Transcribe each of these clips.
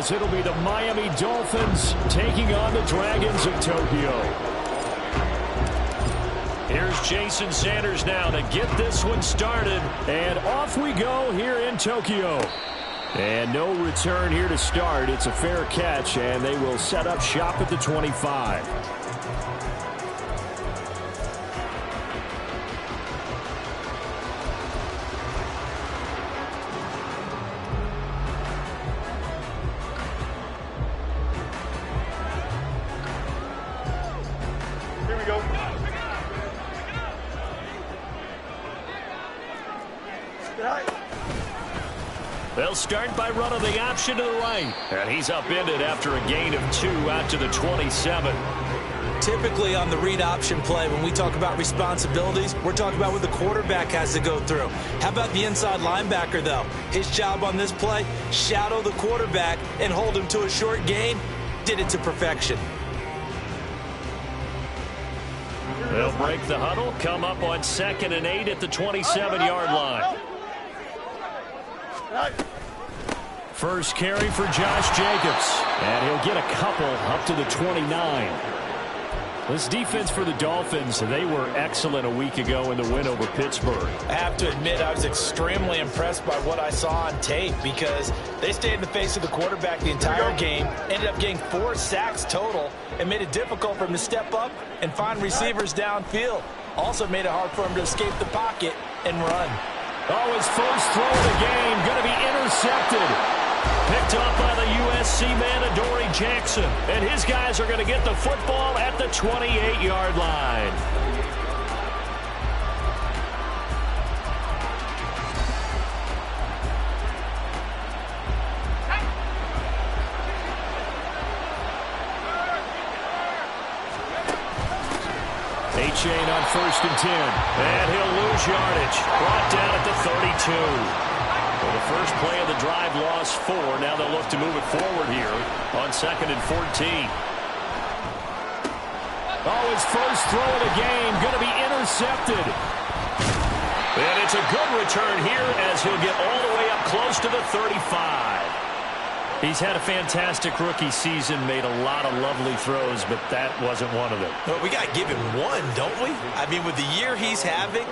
as it'll be the Miami Dolphins taking on the Dragons of Tokyo. Here's Jason Sanders now to get this one started. And off we go here in Tokyo. And no return here to start. It's a fair catch, and they will set up shop at the 25. Here we go. They'll start by running the option to the right. And he's upended after a gain of 2 out to the 27. Typically on the read option play, when we talk about responsibilities, we're talking about what the quarterback has to go through. How about the inside linebacker, though? His job on this play, shadow the quarterback and hold him to a short gain. Did it to perfection. They'll break the huddle, come up on 2nd and 8 at the 27-yard line. First carry for Josh Jacobs, and he'll get a couple up to the 29. This defense for the Dolphins, they were excellent a week ago in the win over Pittsburgh. I have to admit, I was extremely impressed by what I saw on tape because they stayed in the face of the quarterback the entire game, ended up getting 4 sacks total, and made it difficult for him to step up and find receivers downfield. Also made it hard for him to escape the pocket and run. Oh, his first throw of the game going to be intercepted. Picked up by the USC man, Adoree Jackson. And his guys are going to get the football at the 28-yard line. A-Chain on 1st and 10. And he'll lose yardage. Brought down at the 32. Well, the first play of the drive lost 4. Now they'll look to move it forward here on 2nd and 14. Oh, his first throw of the game going to be intercepted. And it's a good return here as he'll get all the way up close to the 35. He's had a fantastic rookie season, made a lot of lovely throws, but that wasn't one of them. Well, we got to give him one, don't we? I mean, with the year he's having,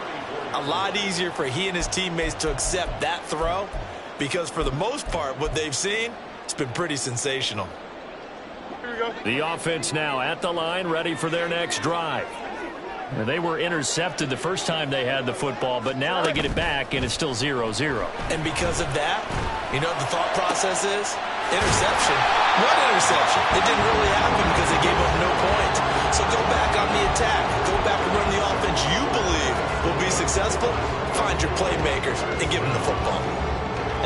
a lot easier for he and his teammates to accept that throw because for the most part, what they've seen, it's been pretty sensational. Here we go. The offense now at the line, ready for their next drive. And they were intercepted the first time they had the football, but now they get it back, and it's still 0-0. And because of that, you know what the thought process is? Interception. What interception? It didn't really happen because they gave up no points. So go back on the attack. Go back and run the offense you believe will be successful. Find your playmakers and give them the football.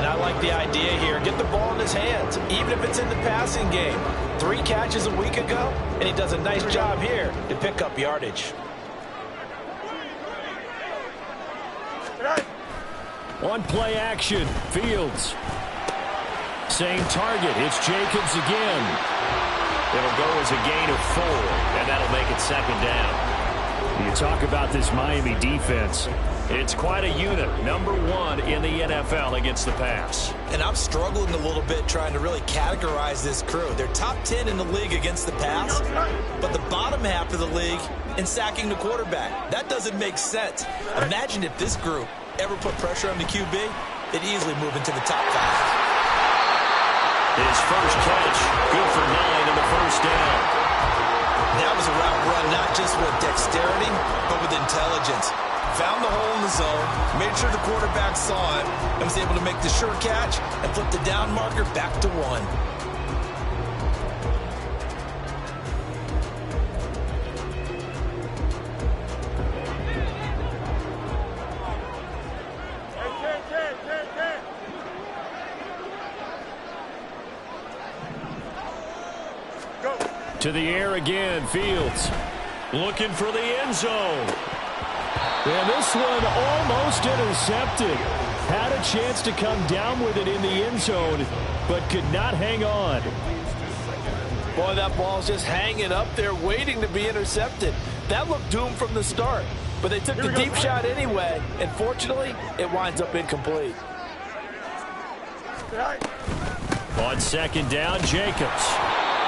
And I like the idea here. Get the ball in his hands, even if it's in the passing game. 3 catches a week ago, and he does a nice job here to pick up yardage. On play action, Fields. Same target. It's Jacobs again. It'll go as a gain of 4, and that'll make it 2nd down. You talk about this Miami defense. It's quite a unit. #1 in the NFL against the pass. And I'm struggling a little bit trying to really categorize this crew. They're top 10 in the league against the pass, but the bottom half of the league in sacking the quarterback. That doesn't make sense. Imagine if this group ever put pressure on the QB, they'd easily move into the top 5. His first catch, good for 9 in the first down. That was a route run, not just with dexterity, but with intelligence. Found the hole in the zone, made sure the quarterback saw it, and was able to make the sure catch and flip the down marker back to 1. To the air again, Fields. Looking for the end zone. And this one almost intercepted. Had a chance to come down with it in the end zone, but could not hang on. Boy, that ball's just hanging up there waiting to be intercepted. That looked doomed from the start, but they took the deep shot anyway, and fortunately, it winds up incomplete. On second down, Jacobs.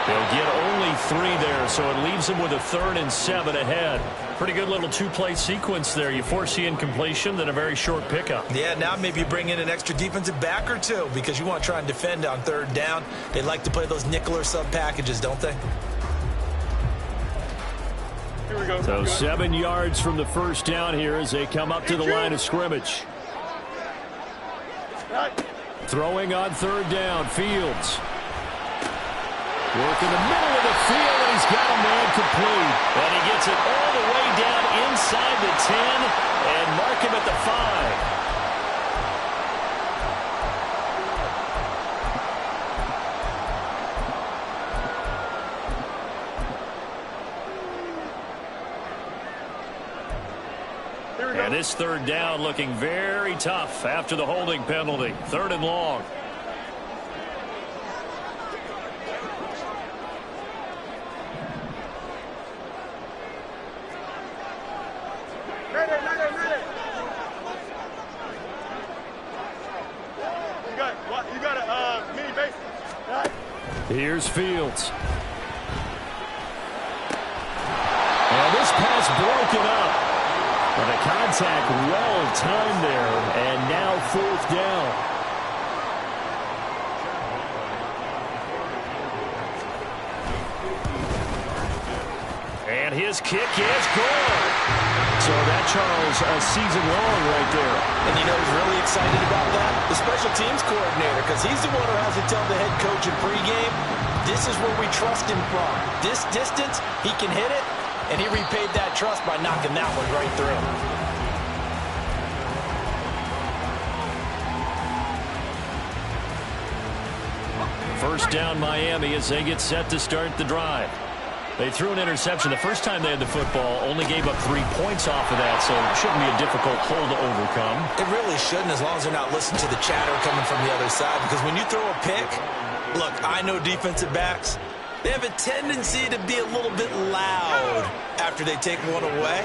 They'll get only 3 there, so it leaves them with a 3rd and 7 ahead. Pretty good little 2-play sequence there. You force the incompletion, then a very short pickup. Yeah, now maybe you bring in an extra defensive back or 2 because you want to try and defend on 3rd down. They like to play those nickel or sub packages, don't they? Here we go. So 7 yards from the first down here as they come up to the line of scrimmage. Throwing on 3rd down, Fields. Work in the middle of the field, and he's got a man complete. And he gets it all the way down inside the 10 and mark him at the 5. And this 3rd down looking very tough after the holding penalty. 3rd and long. You got a mini base. Here's Fields. And this pass broken up. But the contact well timed there, and now 4th down. And his kick is good. So that, Charles, a season long right there. And you know who's really excited about that? The special teams coordinator, because he's the one who has to tell the head coach in pregame, this is where we trust him from. This distance, he can hit it, and he repaid that trust by knocking that one right through. First down Miami as they get set to start the drive. They threw an interception the first time they had the football, only gave up 3 points off of that, so it shouldn't be a difficult hole to overcome. It really shouldn't, as long as they're not listening to the chatter coming from the other side, because when you throw a pick, look, I know defensive backs, they have a tendency to be a little bit loud after they take one away,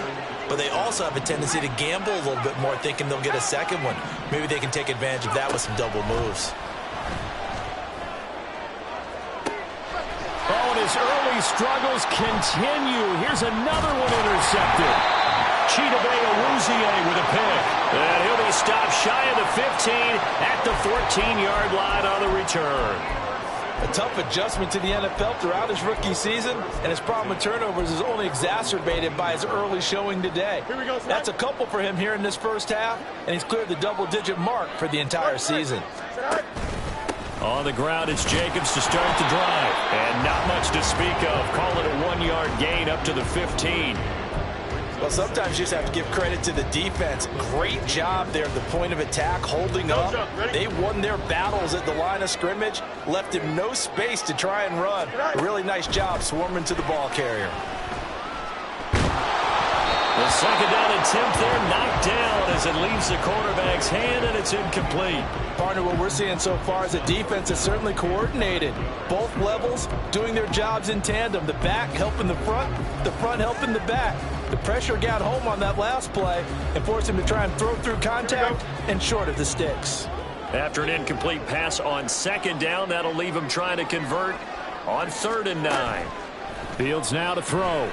but they also have a tendency to gamble a little bit more, thinking they'll get a second one. Maybe they can take advantage of that with some double moves. Oh, and his early struggles continue. Here's another one intercepted. Chidobe Awuzie with a pick. And he'll be stopped shy of the 15 at the 14-yard line on the return. A tough adjustment to the NFL throughout his rookie season, and his problem with turnovers is only exacerbated by his early showing today. Here we go, That's a couple for him here in this first half, and he's cleared the double-digit mark for the entire season. On the ground, it's Jacobs to start the drive. And not much to speak of. Call it a 1-yard gain up to the 15. Well, sometimes you just have to give credit to the defense. Great job there at the point of attack, holding up. They won their battles at the line of scrimmage, left him no space to try and run. A really nice job swarming to the ball carrier. The second down attempt there knocked down as it leaves the quarterback's hand, and it's incomplete. Partner, what we're seeing so far is a defense that's certainly coordinated. Both levels doing their jobs in tandem. The back helping the front helping the back. The pressure got home on that last play and forced him to try and throw through contact and short of the sticks. After an incomplete pass on second down, that'll leave him trying to convert on 3rd and 9. Fields now to throw.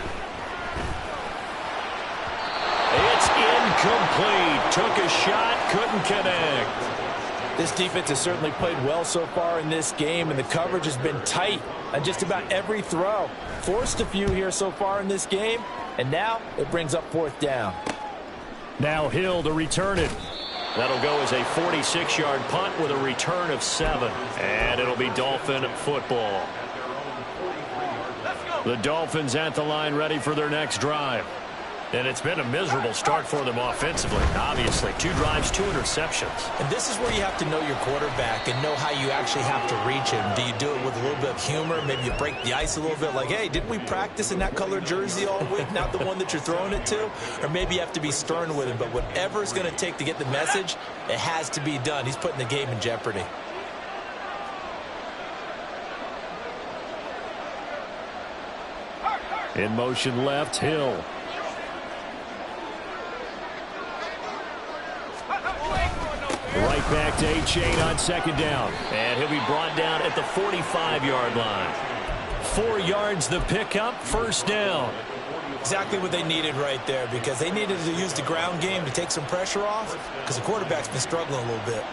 It's incomplete. Took a shot, couldn't connect. This defense has certainly played well so far in this game, and the coverage has been tight on just about every throw. Forced a few here so far in this game, and now it brings up 4th down. Now Hill to return it. That'll go as a 46-yard punt with a return of 7. And it'll be Dolphin football. The Dolphins at the line ready for their next drive. And it's been a miserable start for them offensively. Obviously, 2 drives, 2 interceptions. And this is where you have to know your quarterback and know how you actually have to reach him. Do you do it with a little bit of humor? Maybe you break the ice a little bit, like, hey, didn't we practice in that color jersey all week, not the one that you're throwing it to? Or maybe you have to be stern with him. But whatever it's going to take to get the message, it has to be done. He's putting the game in jeopardy. In motion left, Hill. right back to A-Chain on second down. And he'll be brought down at the 45-yard line. 4 yards the pickup, first down. Exactly what they needed right there, because they needed to use the ground game to take some pressure off, because the quarterback's been struggling a little bit.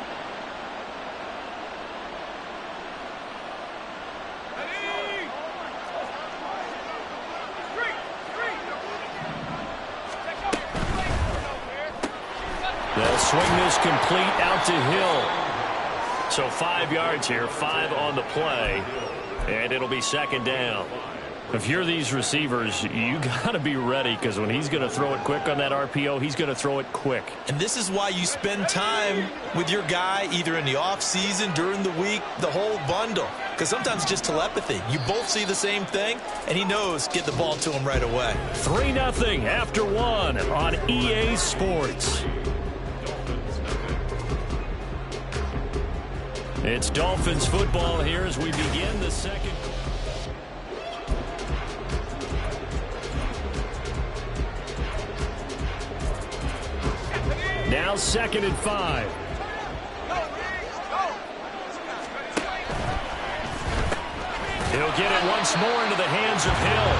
They'll swing this complete out to Hill. So 5 yards here, 5 on the play, and it'll be second down. If you're these receivers, you got to be ready, because when he's going to throw it quick on that RPO, he's going to throw it quick. And this is why you spend time with your guy either in the offseason, during the week, the whole bundle. Because sometimes it's just telepathy. You both see the same thing, and he knows get the ball to him right away. 3-0 after 1 on EA Sports. It's Dolphins football here as we begin the second. Now 2nd and 5. He'll get it once more into the hands of Hill.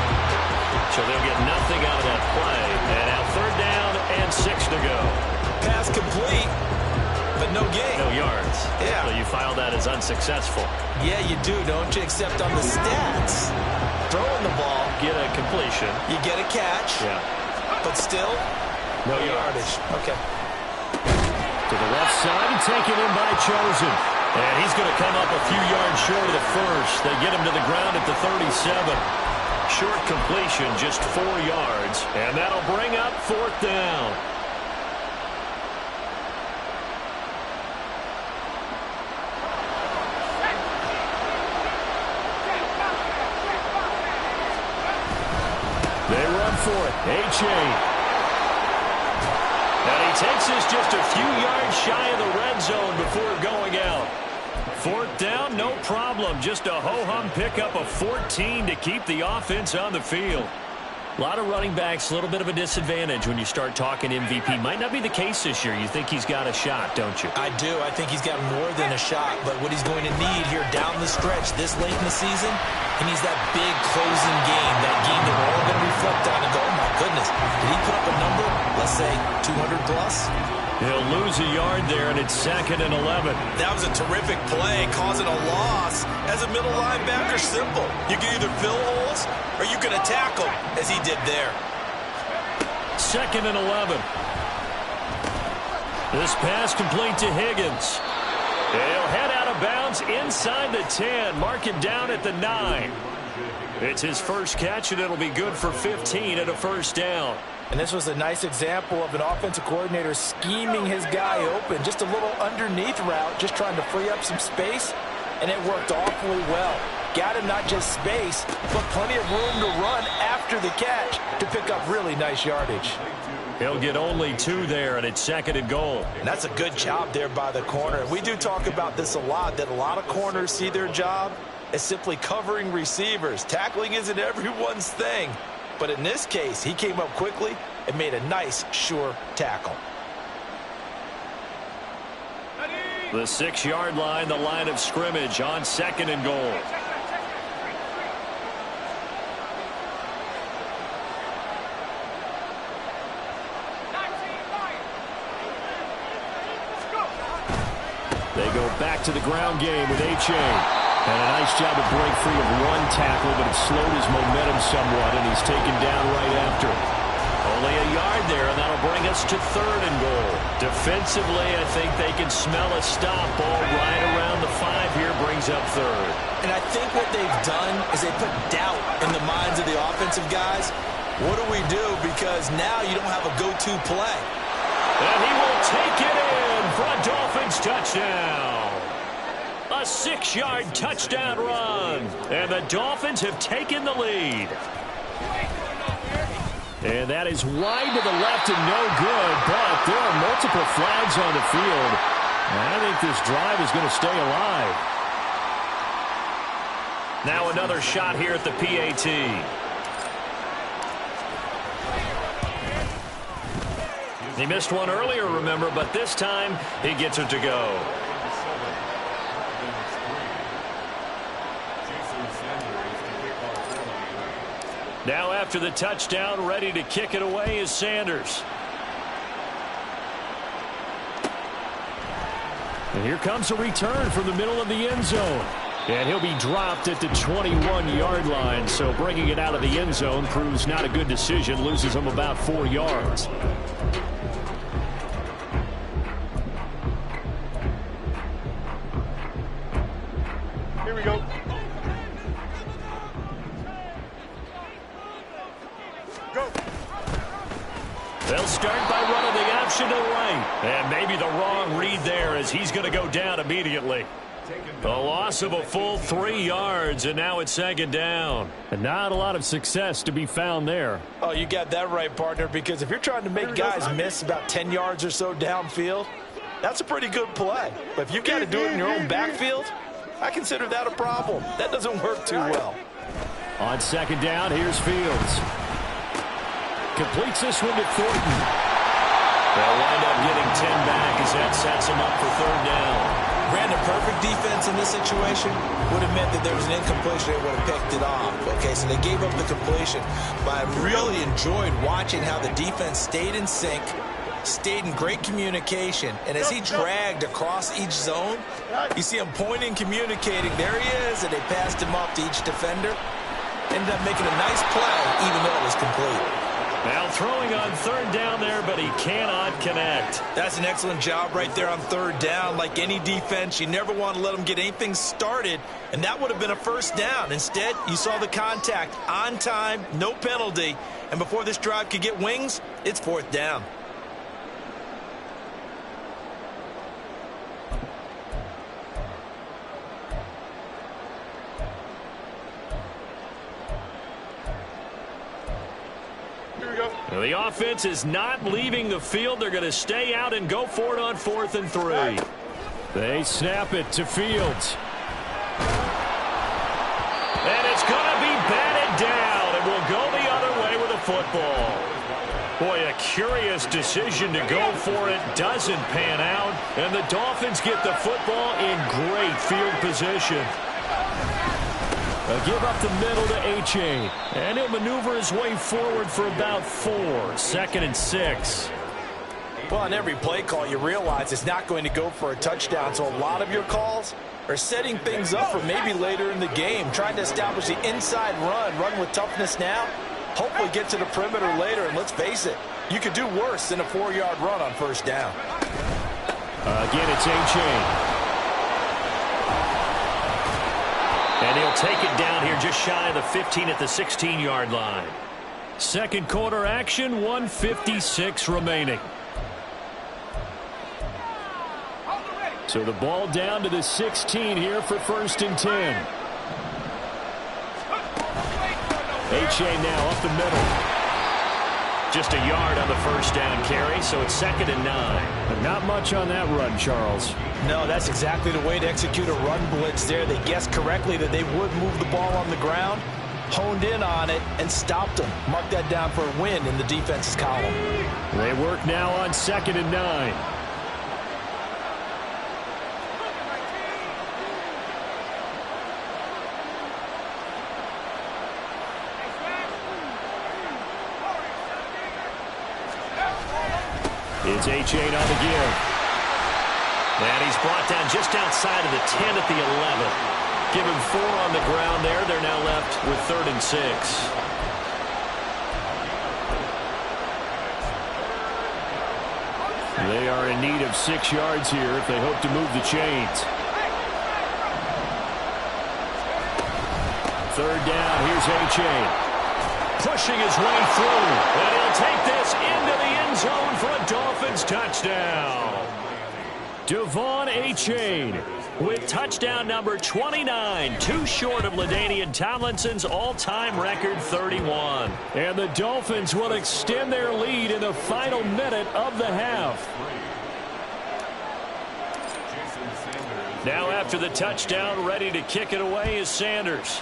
So they'll get nothing out of that play. And now 3rd down and 6 to go. Pass complete, but no gain. No yards. Yeah. So you file that as unsuccessful. Yeah, you do, don't you? Except on the stats. Throwing the ball. Get a completion. You get a catch. Yeah. But still, no yardage. Okay. To the left side and taken in by Chosen. And he's going to come up a few yards short of the first. They get him to the ground at the 37. Short completion, just 4 yards. And that'll bring up 4th down. They run for it. A-Chain. And he takes this just a few yards shy of the red zone before going out. 4th down, no problem. Just a ho-hum pickup of 14 to keep the offense on the field. A lot of running backs, a little bit of a disadvantage when you start talking MVP. Might not be the case this year. You think he's got a shot, don't you? I do. I think he's got more than a shot. But what he's going to need here down the stretch this late in the season, he needs that big closing game, that game that we're all going to reflect on and go, oh, my goodness, did he put up a number, let's say, 200 plus? He'll lose a yard there, and it's 2nd and 11. That was a terrific play, causing a loss. As a middle linebacker, simple. You can either fill holes or you can attack them, as he did there. 2nd and 11. This pass complete to Higgins. He'll head out of bounds inside the 10, mark him down at the 9. It's his first catch, and it'll be good for 15 at a first down. And this was a nice example of an offensive coordinator scheming his guy open. Just a little underneath route, just trying to free up some space, and it worked awfully well. Got him not just space, but plenty of room to run after the catch to pick up really nice yardage. He'll get only 2 there, and it's 2nd and goal. And that's a good job there by the corner. We do talk about this a lot, that a lot of corners see their job as simply covering receivers. Tackling isn't everyone's thing. But in this case, he came up quickly and made a nice, sure tackle. The 6-yard line, the line of scrimmage on 2nd and goal. They go back to the ground game with A-Chain. And a nice job to break free of 1 tackle, but it slowed his momentum somewhat, and he's taken down right after it. Only a yard there, and that'll bring us to 3rd and goal. Defensively, I think they can smell a stop. Ball right around the 5 here brings up 3rd. And I think what they've done is they put doubt in the minds of the offensive guys. What do we do? Because now you don't have a go-to play. And he will take it in for a Dolphins touchdown. A 6-yard touchdown run. And the Dolphins have taken the lead. And that is wide to the left and no good, but there are multiple flags on the field. And I think this drive is going to stay alive. Now another shot here at the PAT. He missed one earlier, remember, but this time he gets it to go. Now after the touchdown, ready to kick it away is Sanders. And here comes a return from the middle of the end zone. And he'll be dropped at the 21-yard line. So bringing it out of the end zone proves not a good decision. Loses him about 4 yards. Here we go. Go. They'll start by running the option to the right. And maybe the wrong read there as he's going to go down immediately. The loss of a full 3 yards, and now it's second down. And not a lot of success to be found there. Oh, you got that right, partner, because if you're trying to make guys miss about 10 yards or so downfield, that's a pretty good play. But if you've got to do it in your own backfield, I consider that a problem. That doesn't work too well. On second down, here's Fields. Completes this one to Thornton. They'll wind up getting 10 back as that sets him up for third down. Granted, perfect defense in this situation would have meant that there was an incompletion. They would have picked it off. Okay, so they gave up the completion. But I really enjoyed watching how the defense stayed in sync, stayed in great communication. And as he dragged across each zone, you see him pointing, communicating. There he is, and they passed him off to each defender. Ended up making a nice play, even though it was complete. Now throwing on third down there, but he cannot connect. That's an excellent job right there on third down. Like any defense, you never want to let them get anything started, and that would have been a first down. Instead, you saw the contact on time, no penalty, and before this drive could get wings, it's fourth down. Well, the offense is not leaving the field. They're going to stay out and go for it on 4th and 3. They snap it to Fields. And it's going to be batted down. It will go the other way with a football. Boy, a curious decision to go for it. Doesn't pan out. And the Dolphins get the football in great field position. A give up the middle to H.A. And he'll maneuver his way forward for about 4. 2nd and 6. Well, on every play call, you realize it's not going to go for a touchdown. So a lot of your calls are setting things up for maybe later in the game, trying to establish the inside run with toughness now, hopefully get to the perimeter later. And let's face it, you could do worse than a 4-yard run on first down. Again, it's H.A. And he'll take it down here just shy of the 15 at the 16-yard line. Second quarter action, 1:56 remaining. So the ball down to the 16 here for 1st and 10. H.A. now up the middle. Just a yard on the first down carry, so it's 2nd and 9. But not much on that run, Charles. No, that's exactly the way to execute a run blitz there. They guessed correctly that they would move the ball on the ground, honed in on it, and stopped them. Mark that down for a win in the defense's column. They work now on 2nd and 9. It's H.A. on the give. And he's brought down just outside of the 10 at the 11. Give him 4 on the ground there. They're now left with 3rd and 6. They are in need of 6 yards here if they hope to move the chains. 3rd down, here's H.A. Pushing his way through. And he'll take this into the end zone for a Dolphins touchdown. Devon Achane with touchdown number 29, too short of LaDainian Tomlinson's all-time record 31. And the Dolphins will extend their lead in the final minute of the half. Now after the touchdown, ready to kick it away is Sanders.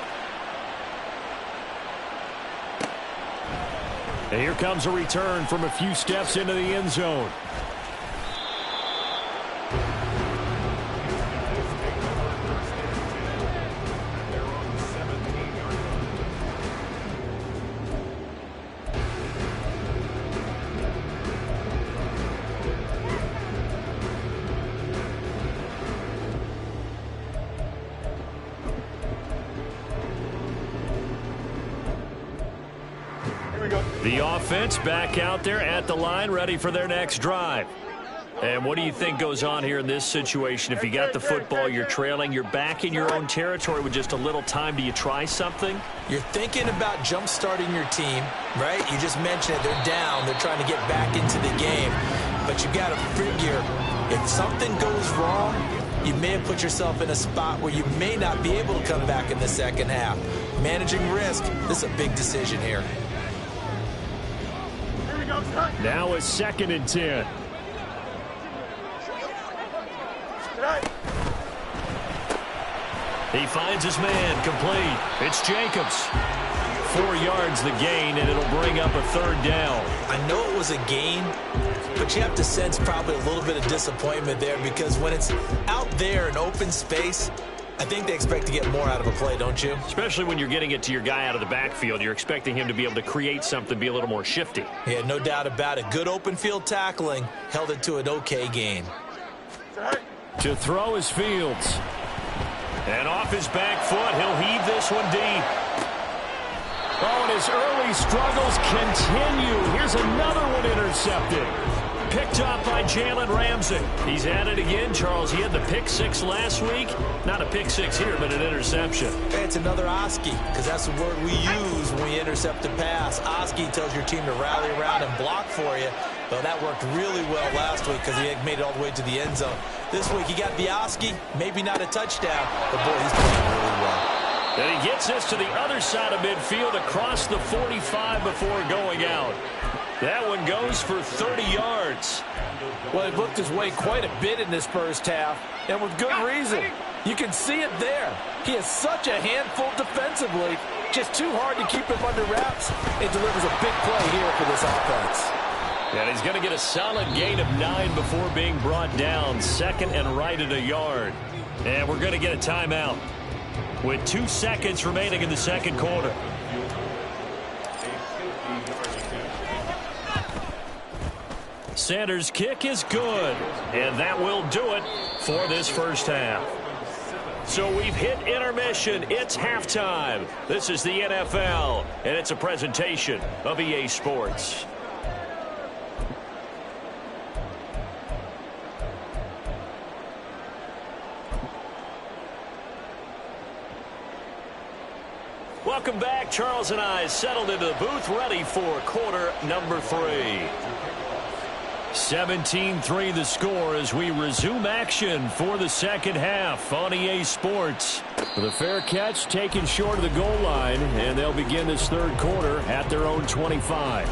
And here comes a return from a few steps into the end zone. The offense back out there at the line, ready for their next drive. And what do you think goes on here in this situation? If you got the football, you're trailing, you're back in your own territory with just a little time. Do you try something? You're thinking about jump-starting your team, right? You just mentioned it. They're down. They're trying to get back into the game. But you got to figure, if something goes wrong, you may have put yourself in a spot where you may not be able to come back in the second half. Managing risk, this is a big decision here. Now a 2nd and 10. He finds his man, complete. It's Jacobs. 4 yards the gain, and it'll bring up a 3rd down. I know it was a gain, but you have to sense probably a little bit of disappointment there, because when it's out there in open space, I think they expect to get more out of a play, don't you? Especially when you're getting it to your guy out of the backfield. You're expecting him to be able to create something, be a little more shifty. Yeah, no doubt about it. Good open field tackling held it to an okay gain. To throw is Fields. And off his back foot, he'll heave this one deep. Oh, and his early struggles continue. Here's another one intercepted. Picked off by Jalen Ramsey. He's at it again, Charles. He had the pick 6 last week. Not a pick 6 here, but an interception. Hey, it's another Oski, because that's the word we use when we intercept a pass. Oski tells your team to rally around and block for you. Though that worked really well last week because he made it all the way to the end zone. This week he got the Oski, maybe not a touchdown, but boy, he's playing really well. And he gets this to the other side of midfield across the 45 before going out. That one goes for 30 yards. Well, he looked his way quite a bit in this first half, and with good reason. You can see it there. He is such a handful defensively, just too hard to keep him under wraps. It delivers a big play here for this offense. And he's going to get a solid gain of 9 before being brought down. 2nd and right at a yard. And we're going to get a timeout with 2 seconds remaining in the second quarter. Sanders' kick is good, and that will do it for this first half. So we've hit intermission. It's halftime. This is the NFL, and it's a presentation of EA Sports. Welcome back. Charles and I settled into the booth, ready for quarter number 3. 17-3 the score as we resume action for the second half on EA Sports. With a fair catch taken short of the goal line, and they'll begin this third quarter at their own 25.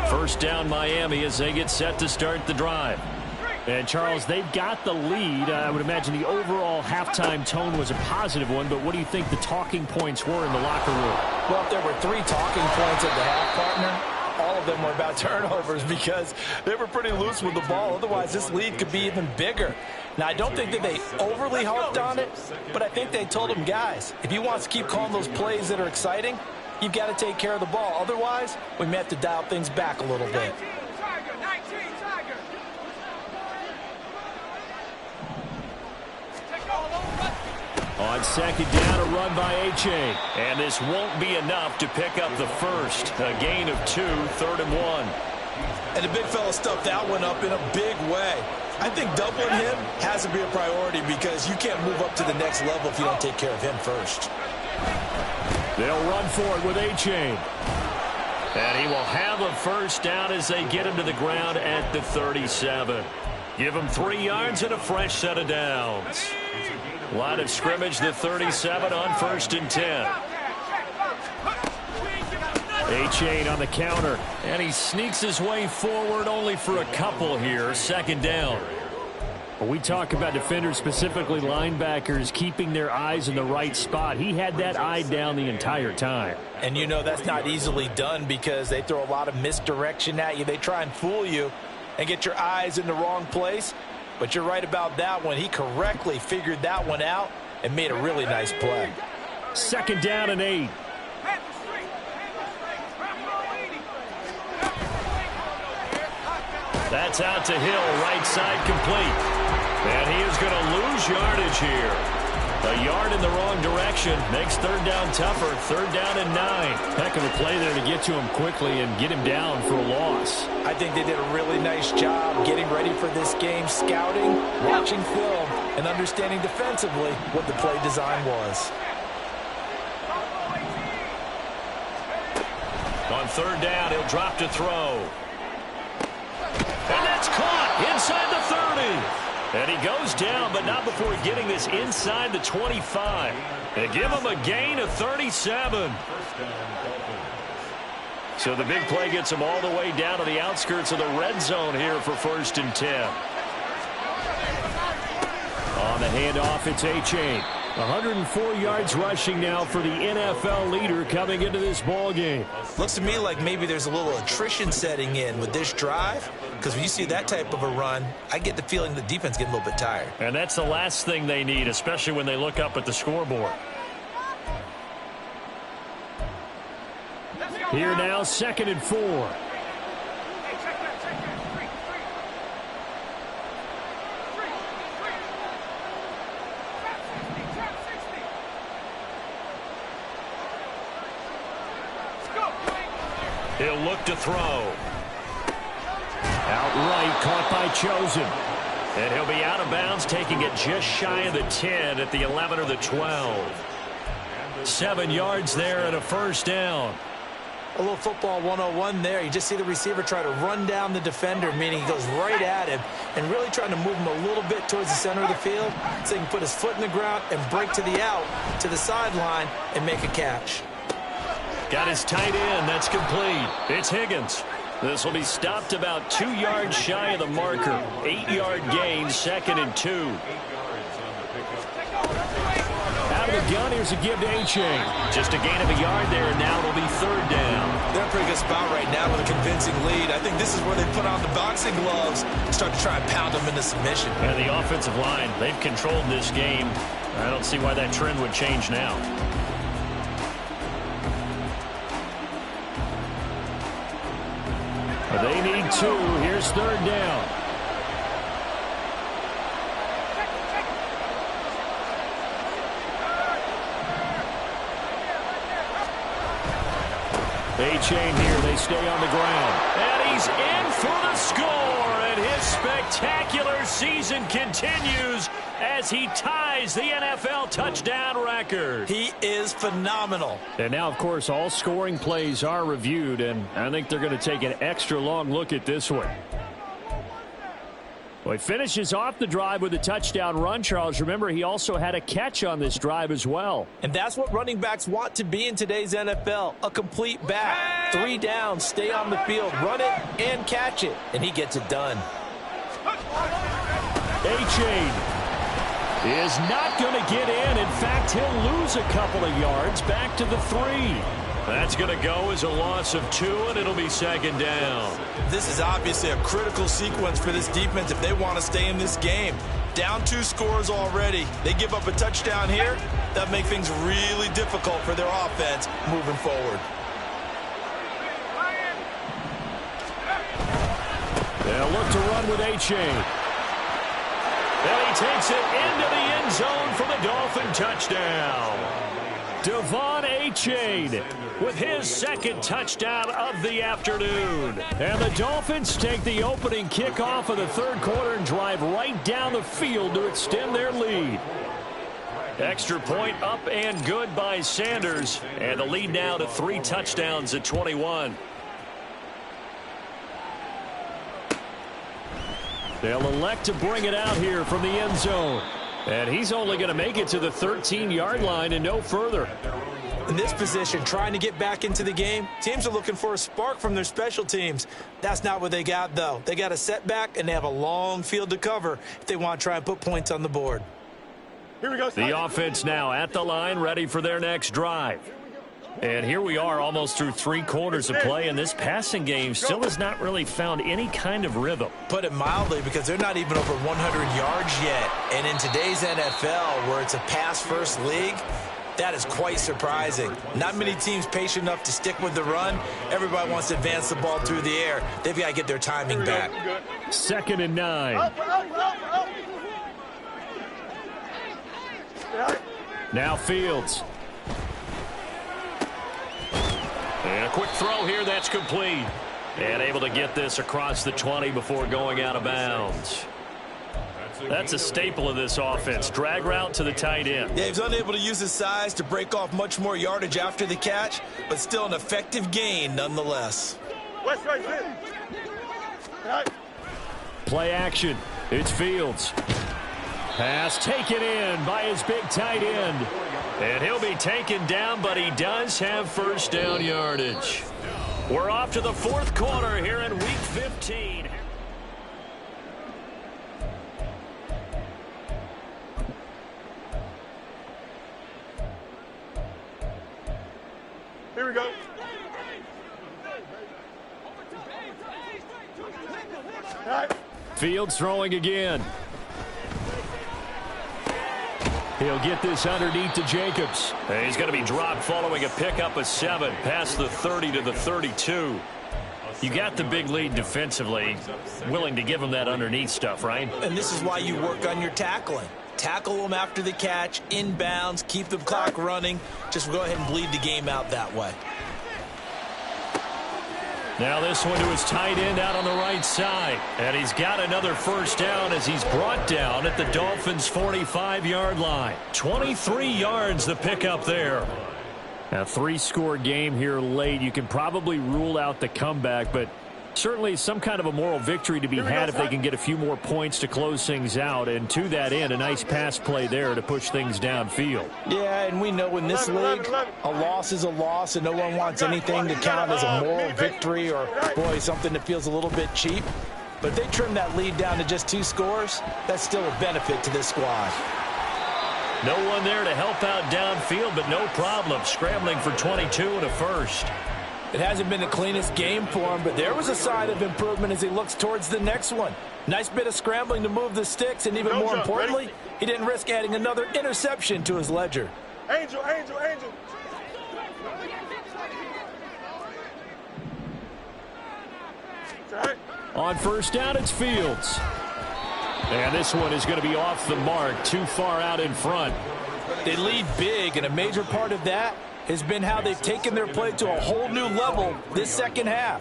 First down Miami as they get set to start the drive. And, Charles, they've got the lead. I would imagine the overall halftime tone was a positive one, but what do you think the talking points were in the locker room? Well, if there were 3 talking points at the half, partner, all of them were about turnovers because they were pretty loose with the ball. Otherwise, this lead could be even bigger. Now, I don't think that they overly harped on it, but I think they told them, guys, if you want to keep calling those plays that are exciting, you've got to take care of the ball. Otherwise, we may have to dial things back a little bit. On second down, a run by A-Chain. And this won't be enough to pick up the first. A gain of 2, 3rd and 1. And the big fella stuffed that one up in a big way. I think doubling him has to be a priority because you can't move up to the next level if you don't take care of him first. They'll run for it with A-Chain. And he will have a first down as they get him to the ground at the 37. Give him 3 yards and a fresh set of downs. Line of scrimmage, the 37 on 1st and 10. A-Chain on the counter, and he sneaks his way forward only for a couple here. Second down. When we talk about defenders, specifically linebackers, keeping their eyes in the right spot, he had that eye down the entire time. And you know that's not easily done because they throw a lot of misdirection at you. They try and fool you and get your eyes in the wrong place. But you're right about that one. He correctly figured that one out and made a really nice play. 2nd down and 8. That's out to Hill, right side complete. And he is going to lose yardage here. A yard in the wrong direction makes 3rd down tougher. 3rd down and 9. Heck of a play there to get to him quickly and get him down for a loss. I think they did a really nice job getting ready for this game, scouting, watching film, and understanding defensively what the play design was. On 3rd down, he'll drop to throw. And that's caught inside the 30. And he goes down, but not before getting this inside the 25. And give him a gain of 37. So the big play gets him all the way down to the outskirts of the red zone here for 1st and 10. On the handoff, it's A-Chain. 104 yards rushing now for the NFL leader coming into this ball game. Looks to me like maybe there's a little attrition setting in with this drive, because when you see that type of a run, I get the feeling the defense getting a little bit tired. And that's the last thing they need, especially when they look up at the scoreboard. Here now, 2nd and 4. He'll look to throw. Outright caught by Chosen. And he'll be out of bounds, taking it just shy of the 10 at the 11 or the 12. 7 yards there and a 1st down. A little football 101 there. You just see the receiver try to run down the defender, meaning he goes right at him and really trying to move him a little bit towards the center of the field so he can put his foot in the ground and break to the out, to the sideline, and make a catch. Got his tight end. That's complete. It's Higgins. This will be stopped about 2 yards shy of the marker. 8-yard gain, 2nd and 2. Out of the gun, here's a give to A-Chain. Just a gain of a yard there, and now it'll be 3rd down. They're in a pretty good spot right now with a convincing lead. I think this is where they put on the boxing gloves and start to try and pound them into submission. And the offensive line, they've controlled this game. I don't see why that trend would change now. They need 2. Here's 3rd down. A-Chain here. They stay on the ground. And he's in for the score. And his spectacular season continues as he ties the NFL touchdown record. He is phenomenal. And now, of course, all scoring plays are reviewed, and I think they're going to take an extra long look at this one. Well, he finishes off the drive with a touchdown run, Charles. Remember, he also had a catch on this drive as well. And that's what running backs want to be in today's NFL, a complete back. 3 downs, stay on the field, run it, and catch it. And he gets it done. A-Chain is not going to get in. In fact, he'll lose a couple of yards back to the 3. That's going to go as a loss of 2, and it'll be 2nd down. This is obviously a critical sequence for this defense if they want to stay in this game. Down 2 scores already. They give up a touchdown here. That makes things really difficult for their offense moving forward. They'll look to run with A-Chain. And he takes it into the end zone for the Dolphin touchdown. Devon A-Chain with his 2nd touchdown of the afternoon. And the Dolphins take the opening kickoff of the 3rd quarter and drive right down the field to extend their lead. Extra point up and good by Sanders. And the lead now to 3 touchdowns at 21. They'll elect to bring it out here from the end zone. And he's only going to make it to the 13-yard line and no further. In this position, trying to get back into the game, teams are looking for a spark from their special teams. That's not what they got, though. They got a setback, and they have a long field to cover if they want to try and put points on the board. Here we go. The offense now at the line, ready for their next drive. And here we are almost through 3 quarters of play, and this passing game still has not really found any kind of rhythm. Put it mildly, because they're not even over 100 yards yet. And in today's NFL, where it's a pass-first league, that is quite surprising. Not many teams patient enough to stick with the run. Everybody wants to advance the ball through the air. They've got to get their timing back. 2nd and 9. Now Fields. And a quick throw here, that's complete. And able to get this across the 20 before going out of bounds. That's a staple of this offense. Drag route to the tight end. Yeah, he's unable to use his size to break off much more yardage after the catch, but still an effective gain nonetheless. Play action. It's Fields. Pass taken in by his big tight end. And he'll be taken down, but he does have first down yardage. We're off to the 4th quarter here in Week 15. Here we go. Fields throwing again. He'll get this underneath to Jacobs. And he's going to be dropped following a pickup of 7 past the 30 to the 32. You got the big lead defensively. Willing to give him that underneath stuff, right? And this is why you work on your tackling. Tackle them after the catch, inbounds, keep the clock running. Just go ahead and bleed the game out that way. Now this one to his tight end out on the right side. And he's got another first down as he's brought down at the Dolphins' 45-yard line. 23 yards the pickup there. A 3-score game here late. You can probably rule out the comeback, but certainly some kind of a moral victory to be had if they can get a few more points to close things out. And to that end, a nice pass play there to push things downfield. Yeah, and we know in this league, a loss is a loss, and no one wants anything to count as a moral victory or, boy, something that feels a little bit cheap. But if they trim that lead down to just 2 scores, that's still a benefit to this squad. No one there to help out downfield, but no problem. Scrambling for 22 and a first. It hasn't been the cleanest game for him, but there was a sign of improvement as he looks towards the next one. Nice bit of scrambling to move the sticks, and even more importantly, he didn't risk adding another interception to his ledger. Angel, angel, angel. On first down, it's Fields. And this one is going to be off the mark, too far out in front. They lead big, and a major part of that has been how they've taken their play to a whole new level this second half.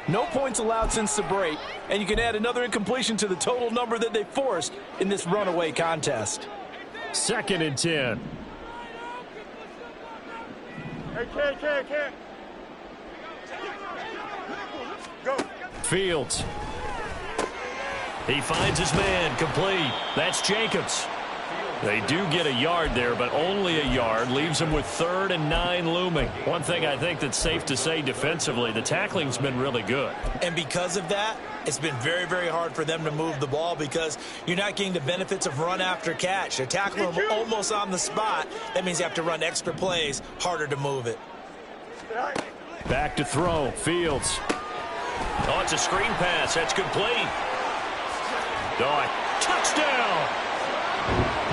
No points allowed since the break, and you can add another incompletion to the total number that they forced in this runaway contest. 2nd and 10. Hey, can't. Go. Fields. He finds his man, complete. That's Jacobs. They do get a yard there, but only a yard. Leaves them with 3rd and 9 looming. One thing I think that's safe to say defensively, the tackling's been really good. And because of that, it's been very, very hard for them to move the ball because you're not getting the benefits of run after catch. They're tackling them almost on the spot. That means you have to run extra plays, harder to move it. Back to throw, Fields. Oh, it's a screen pass. That's complete. Touchdown!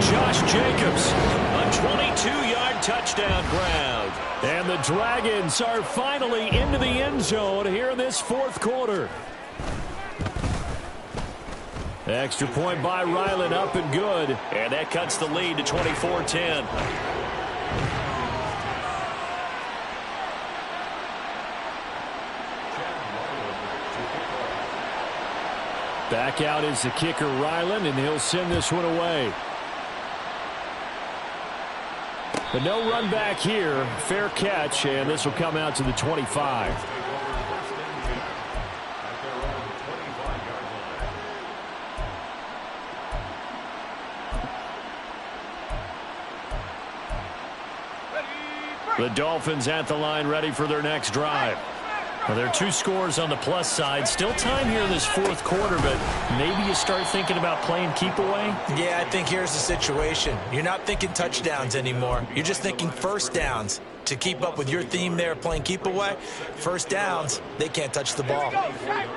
Josh Jacobs, a 22-yard touchdown grab. And the Dragons are finally into the end zone here in this 4th quarter. Extra point by Ryland, up and good. And that cuts the lead to 24-10. Back out is the kicker, Ryland, and he'll send this one away. But no run back here. Fair catch, and this will come out to the 25. Ready, The Dolphins at the line ready for their next drive. Well, there are 2 scores on the plus side. Still time here in this fourth quarter, but maybe you start thinking about playing keep away? Yeah, I think here's the situation. You're not thinking touchdowns anymore. You're just thinking first downs. To keep up with your theme there, playing keep away, first downs, they can't touch the ball.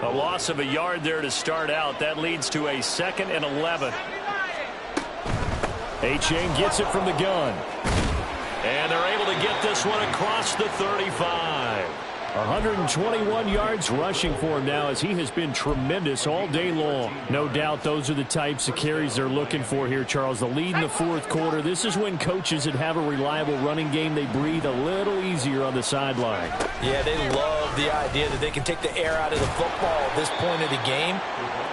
A loss of a yard there to start out. That leads to a 2nd and 11. A-Chain gets it from the gun. And they're able to get this one across the 35. 121 yards rushing for him now as he has been tremendous all day long. No doubt those are the types of carries they're looking for here, Charles. The lead in the fourth quarter. This is when coaches that have a reliable running game, they breathe a little easier on the sideline. Yeah, they love the idea that they can take the air out of the football at this point of the game.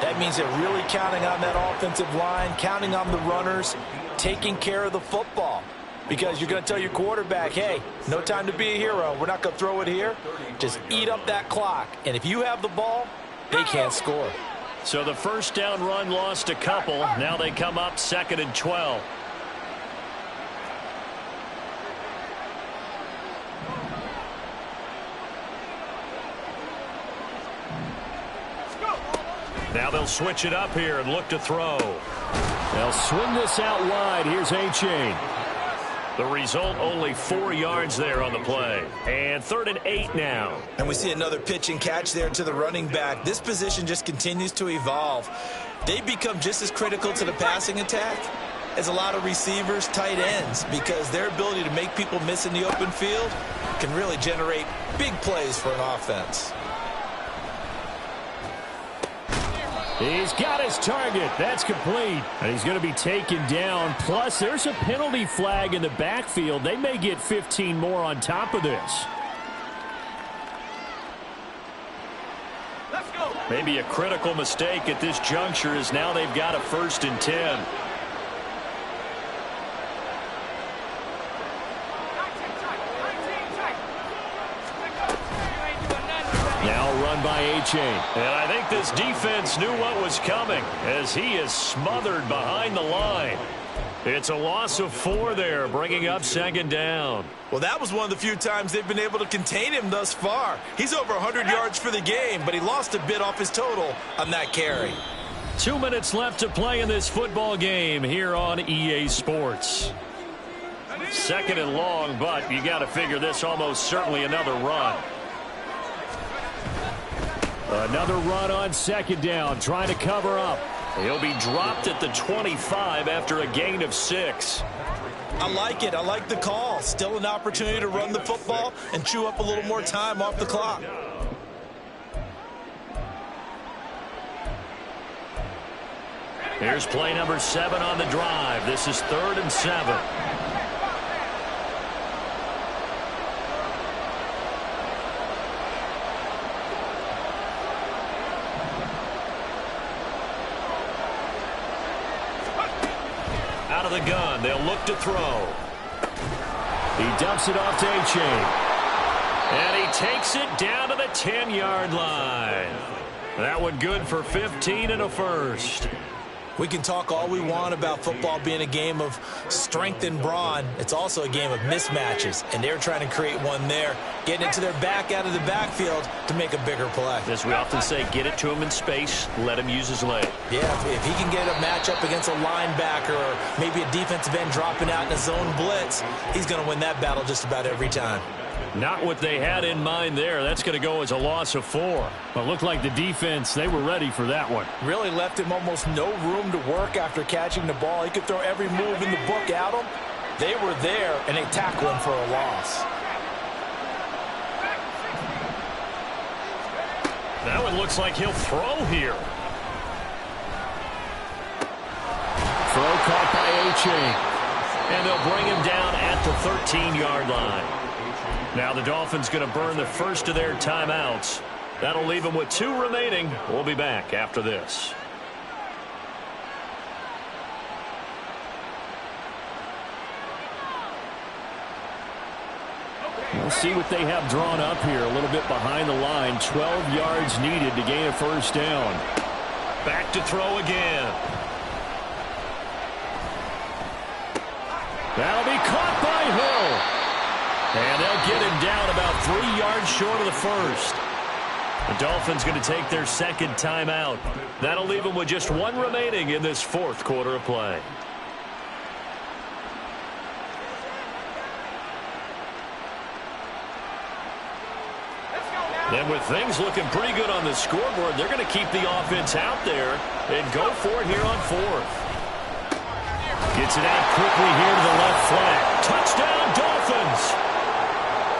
That means they're really counting on that offensive line, counting on the runners, taking care of the football. Because you're going to tell your quarterback, hey, no time to be a hero. We're not going to throw it here. Just eat up that clock. And if you have the ball, they can't score. So the first down run lost a couple. Now they come up 2nd and 12. Now they'll switch it up here and look to throw. They'll swing this out wide. Here's A-Chain. The result, only 4 yards there on the play. And 3rd and 8 now. And we see another pitch and catch there to the running back. This position just continues to evolve. They become just as critical to the passing attack as a lot of receivers, tight ends, because their ability to make people miss in the open field can really generate big plays for an offense. He's got his target. That's complete. And he's going to be taken down. Plus, there's a penalty flag in the backfield. They may get 15 more on top of this. Let's go. Maybe a critical mistake at this juncture is now they've got a 1st and 10. By A-Chain. And I think this defense knew what was coming as he is smothered behind the line. It's a loss of 4 there, bringing up 2nd down. Well, that was one of the few times they've been able to contain him thus far. He's over 100 yards for the game, but he lost a bit off his total on that carry. 2 minutes left to play in this football game here on EA Sports. 2nd and long, but you got to figure this almost certainly another run. Another run on 2nd down, trying to cover up. He'll be dropped at the 25 after a gain of 6. I like it. I like the call. Still an opportunity to run the football and chew up a little more time off the clock. Here's play number 7 on the drive. This is 3rd and 7. Out of the gun, they'll look to throw. He dumps it off to A-Chain. And he takes it down to the 10-yard line. That one good for 15 and a 1st. We can talk all we want about football being a game of strength and brawn. It's also a game of mismatches, and they're trying to create one there, getting it to their back out of the backfield to make a bigger play. As we often say, get it to him in space, let him use his leg. Yeah, if he can get a matchup against a linebacker or maybe a defensive end dropping out in a zone blitz, he's going to win that battle just about every time. Not what they had in mind there. That's going to go as a loss of 4. But it looked like the defense, they were ready for that one. Really left him almost no room to work after catching the ball. He could throw every move in the book at him. They were there, and they tackled him for a loss. That one looks like he'll throw here. Throw caught by A-Chain. And they'll bring him down at the 13-yard line. Now the Dolphins going to burn the first of their timeouts. That'll leave them with 2 remaining. We'll be back after this. We'll see what they have drawn up here. A little bit behind the line. 12 yards needed to gain a 1st down. Back to throw again. That'll be caught by Hill. And get him down about 3 yards short of the first. The Dolphins going to take their second timeout. That'll leave them with just one remaining in this fourth quarter of play. And with things looking pretty good on the scoreboard, they're going to keep the offense out there and go for it here on fourth. Gets it out quickly here to the left flank. Touchdown, Dolphins!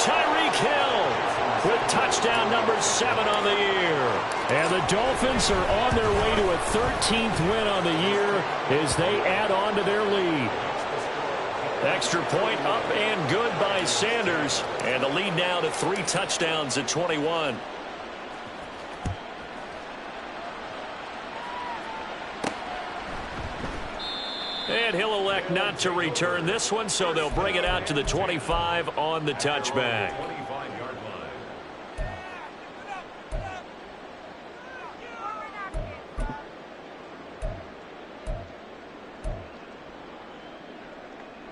Tyreek Hill with touchdown number 7 on the year. And the Dolphins are on their way to a 13th win on the year as they add on to their lead. Extra point up and good by Sanders. And the lead now to 3 touchdowns at 21. And he'll elect not to return this one, so they'll bring it out to the 25 on the touchback.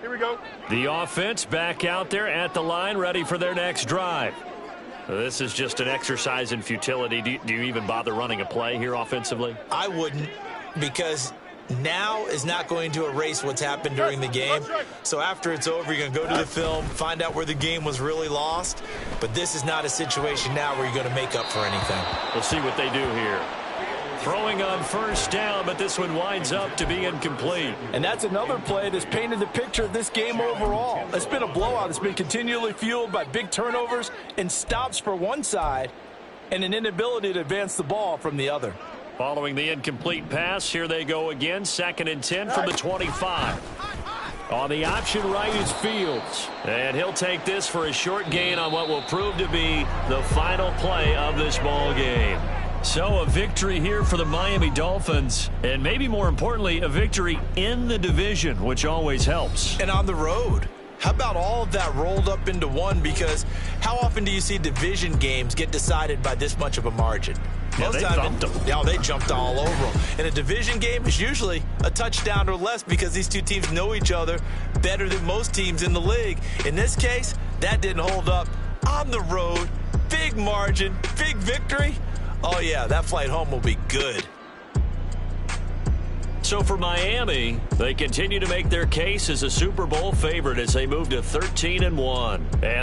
Here we go. The offense back out there at the line, ready for their next drive. This is just an exercise in futility. Do you even bother running a play here offensively? I wouldn't, because now is not going to erase what's happened during the game. So after it's over, you're going to go to the film, find out where the game was really lost. But this is not a situation now where you're going to make up for anything. We'll see what they do here. Throwing on first down, but this one winds up to be incomplete. And that's another play that's painted the picture of this game overall. It's been a blowout. It's been continually fueled by big turnovers and stops for one side and an inability to advance the ball from the other. Following the incomplete pass, here they go again. 2nd and 10 from the 25. On the option right is Fields. And he'll take this for a short gain on what will prove to be the final play of this ball game. So a victory here for the Miami Dolphins, and maybe more importantly, a victory in the division, which always helps. And on the road. How about all of that rolled up into one? Because how often do you see division games get decided by this much of a margin? Yeah, they thumped them. Yeah, they jumped all over them. And a division game is usually a touchdown or less because these two teams know each other better than most teams in the league. In this case, that didn't hold up. On the road, big margin, big victory. Oh, yeah, that flight home will be good. So for Miami, they continue to make their case as a Super Bowl favorite as they move to 13-1.